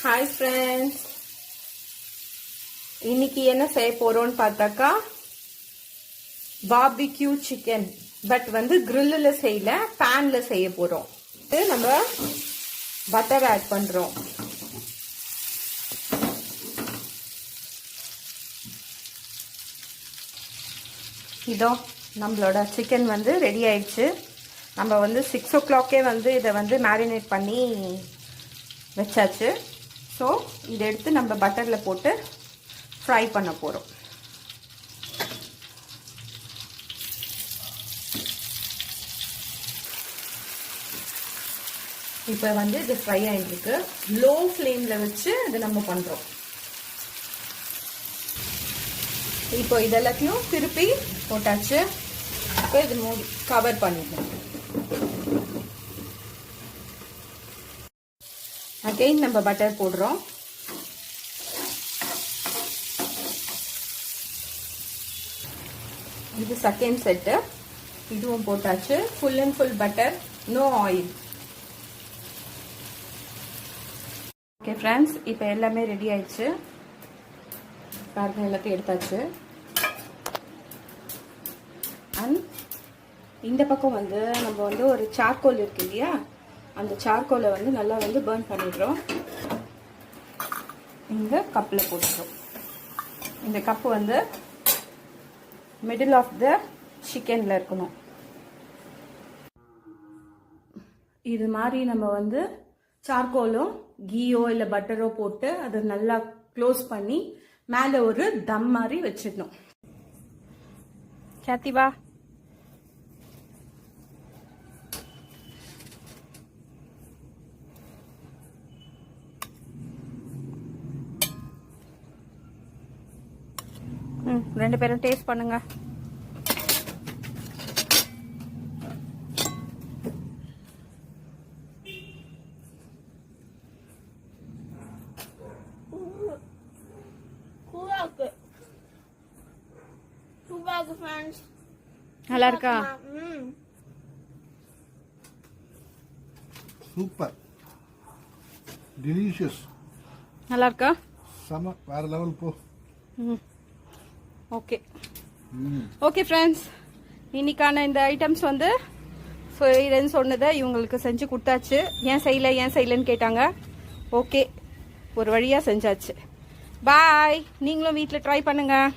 Hi friends, இன்னைக்கு என்ன செய்ய போறோம்னு பார்த்தாக்கா பார்பிக்யூ சிக்கன். பட் கிரில்ல செய்யல, பேன்ல செய்ய போறோம். நம்ம பட்டர் ஆட் பண்றோம். இதோ நம்மளோட சிக்கன் ரெடி ஆயிடுச்சு. நம்ம 6 o'clockே இதை மேரினேட் பண்ணி வச்சாச்சு. ஸோ இதை எடுத்து நம்ம பட்டரில் போட்டு ஃப்ரை பண்ண போகிறோம். இப்போ இது ஃப்ரை ஆகிருக்கு. லோ ஃப்ளேமில் வச்சு இதை நம்ம பண்ணுறோம். இப்போ இதெல்லாத்தையும் திருப்பி போட்டாச்சு. இப்போ இது மூடி கவர் பண்ணிடணும். அகைன் நம்ம பட்டர் போடுறோம். இது செகண்ட் செட்டு. இதுவும் போட்டாச்சு. Full and full butter, no oil. Okay friends, இப்போ எல்லாமே ரெடி ஆயிடுச்சு. பாருங்க, எல்லாத்தையும் எடுத்தாச்சு. அண்ட் இந்த பக்கம் நம்ம ஒரு சார்கோல் இருக்கு இல்லையா, அந்த சார்கோலை நல்லா பர்ன் பண்ணிடுறோம். இந்த கப்பில் போட்டுக்கிறோம். இந்த கப்பு மிடில் ஆஃப் த சிக்கனில் இருக்கணும். இது மாதிரி நம்ம சார்கோலும் கீயோ இல்லை பட்டரோ போட்டு அதை நல்லா க்ளோஸ் பண்ணி மேலே ஒரு தம் மாதிரி வச்சிடணும். கேத்திவா, ரெண்டு பேரும் டேஸ்ட் பண்ணுங்க. நல்லா இருக்கா? Super, delicious. நல்லா இருக்கா? செம, வேற லெவல் போ. ஓகே ஓகே ஃப்ரெண்ட்ஸ், இன்னைக்கான இந்த ஐட்டம்ஸ் ஃப்ரெண்ட்ஸ் சொன்னதை இவங்களுக்கு செஞ்சு கொடுத்தாச்சு. ஏன் செய்யலைன்னு கேட்டாங்க. ஓகே, ஒரு வழியாக செஞ்சாச்சு. பாய். நீங்களும் வீட்டில் ட்ரை பண்ணுங்கள்.